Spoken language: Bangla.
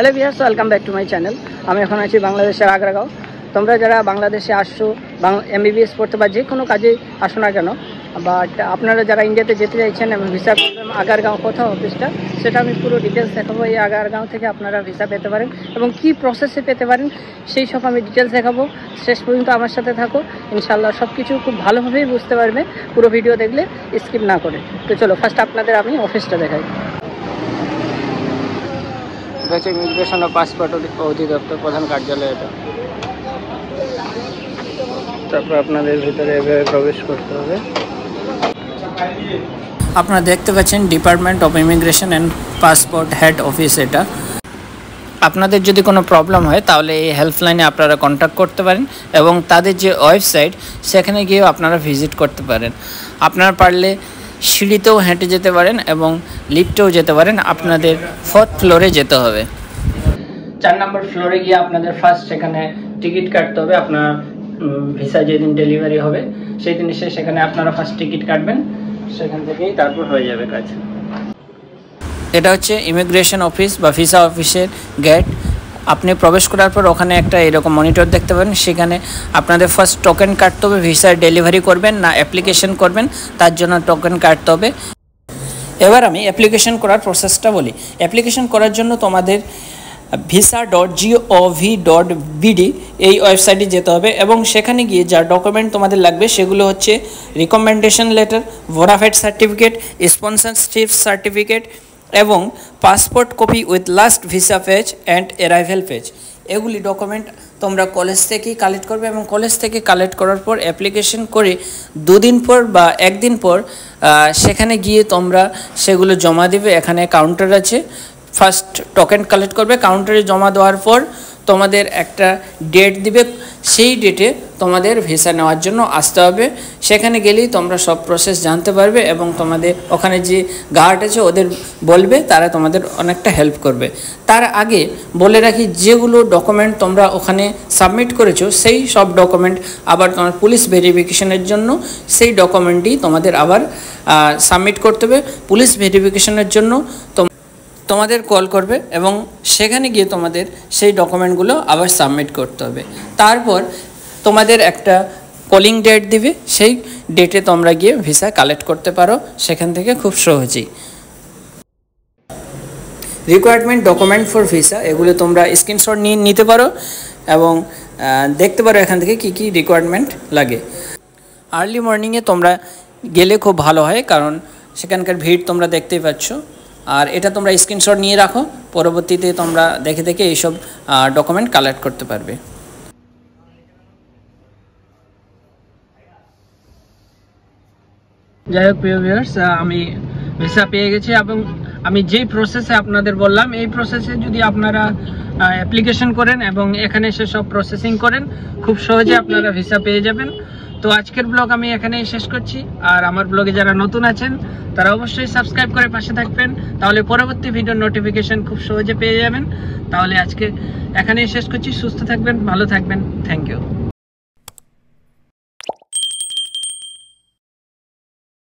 Hello viewers, welcome back to my channel. আমি এখন আছি বাংলাদেশের আগ্রাগাঁও। তোমরা যারা বাংলাদেশে আসছো MBBS পড়তে বা যে কোনো কাজে আসো না কেন, বাট আপনারা যারা ইন্ডিয়াতে যেতে চাইছেন এবং ভিসা প্রবলেম, আগারগাঁও কোথাও অফিসটা, সেটা আমি পুরো ডিটেলস দেখাবো। এই আগারগাঁও থেকে আপনারা ভিসা পেতে পারেন এবং কী প্রসেসে পেতে পারেন সেই সব আমি ডিটেলস দেখাবো। শেষ পর্যন্ত আমার সাথে থাকো, ইনশাল্লাহ সব কিছু খুব ভালোভাবেই বুঝতে পারবে পুরো ভিডিও দেখলে, স্কিপ না করে। তো চলো ফার্স্ট আপনাদের আমি অফিসটা দেখাই। ইমিগ্রেশন ও পাসপোর্ট অধিদপ্তর প্রধান কার্যালয় এটা। তারপর আপনাদের ভিতরে এভাবে প্রবেশ করতে হবে। আপনারা দেখতে পাচ্ছেন department of immigration and passport head office এটা। আপনাদের যদি কোনো প্রবলেম হয় তাহলে এই হেল্পলাইনে আপনারা কন্ট্যাক্ট করতে পারেন এবং তাদের যে ওয়েবসাইট সেখানে গিয়েও আপনারা ভিজিট করতে পারেন। আপনারা পারলে সিঁড়িতেও হেঁটে যেতে পারেন এবং লিফটেও যেতে পারেন। আপনাদের 4th ফ্লোরে যেতে হবে। 4 নম্বর ফ্লোরে গিয়ে আপনাদের ফার্স্ট সেখানে টিকিট কাটতে হবে। আপনার ভিসা যেদিন ডেলিভারি হবে সেই দিন এসে সেখানে আপনারা ফার্স্ট টিকিট কাটবেন, সেখান থেকেই তারপর হয়ে যাবে কাজ। এটা হচ্ছে ইমিগ্রেশন অফিস বা ভিসা অফিসের গেট। আপনি প্রবেশ করার পর ওখানে একটা এরকম মনিটর দেখতে পাবেন, সেখানে আপনাদের ফার্স্ট টোকেন কাটতে হবে। ভিসা ডেলিভারি করবেন না অ্যাপ্লিকেশন করবেন, তার জন্য টোকেন কাটতে হবে। এবার আমি অ্যাপ্লিকেশন করার প্রসেসটা বলি। অ্যাপ্লিকেশন করার জন্য তোমাদের visa.gov.bd এই ওয়েবসাইটে যেতে হবে এবং সেখানে গিয়ে যা ডকুমেন্ট তোমাদের লাগবে সেগুলো হচ্ছে recommendation letter, bonafide certificate, sponsorship certificate এবং passport copy with last visa page and arrival page. এগুলি ডকুমেন্ট তোমরা কলেজ থেকেই কালেক্ট করবে এবং কলেজ থেকে কালেক্ট করার পর অ্যাপ্লিকেশন করে 2 দিন পর বা 1 দিন পর সেখানে গিয়ে তোমরা সেগুলো জমা দেবে। এখানে কাউন্টার আছে, ফার্স্ট টোকেন কালেক্ট করবে, কাউন্টারে জমা দেওয়ার পর তোমাদের একটা ডেট দিবে, সেই ডেটে তোমাদের ভিসা নেওয়ার জন্য আসতে হবে। সেখানে গেলেই তোমরা সব প্রসেস জানতে পারবে এবং তোমাদের ওখানে যে গার্ড আছে ওদের বলবে, তারা তোমাদের অনেকটা হেল্প করবে। তার আগে বলে রাখি, যেগুলো ডকুমেন্ট তোমরা ওখানে সাবমিট করেছো সেই সব ডকুমেন্ট আবার তোমার পুলিশ ভেরিফিকেশনের জন্য সেই ডকুমেন্টই তোমাদের আবার সাবমিট করতে হবে। পুলিশ ভেরিফিকেশনের জন্য তোমাদের কল করবে এবং সেখানে গিয়ে তোমাদের সেই ডকুমেন্টগুলো আবার সাবমিট করতে হবে। তারপর তোমাদের একটা কলিং ডেট দিবে, সেই ডেটে তোমরা গিয়ে ভিসা কালেক্ট করতে পারো সেখান থেকে খুব সহজেই। রিকোয়ারমেন্ট ডকুমেন্ট ফর ভিসা, এগুলো তোমরা স্ক্রিনশট নিয়ে নিতে পারো এবং দেখতে পারো এখান থেকে কী কী রিকোয়ারমেন্ট লাগে। আর্লি মর্নিংয়ে তোমরা গেলে খুব ভালো হয়, কারণ সেখানকার ভিড় তোমরা দেখতেই পাচ্ছ। আর এটা তোমরা স্ক্রিনশট নিয়ে রাখো, পরবর্তীতে তোমরা দেখে দেখে এইসব ডকুমেন্ট কালেক্ট করতে পারবে। যাই হোক প্রিয় ভিউয়ার্স, আমি ভিসা পেয়ে গেছি এবং আমি যেই প্রসেসে আপনাদের বললাম এই প্রসেসে যদি আপনারা অ্যাপ্লিকেশন করেন এবং এখানে এসে সব প্রসেসিং করেন, খুব সহজে আপনারা ভিসা পেয়ে যাবেন। তো আজকের ব্লগ আমি এখানেই শেষ করছি। আর আমার ব্লগে যারা নতুন আছেন তারা অবশ্যই সাবস্ক্রাইব করে পাশে থাকবেন, তাহলে পরবর্তী ভিডিওর নোটিফিকেশন খুব সহজে পেয়ে যাবেন। তাহলে আজকে এখানেই শেষ করছি। সুস্থ থাকবেন, ভালো থাকবেন। Thank you.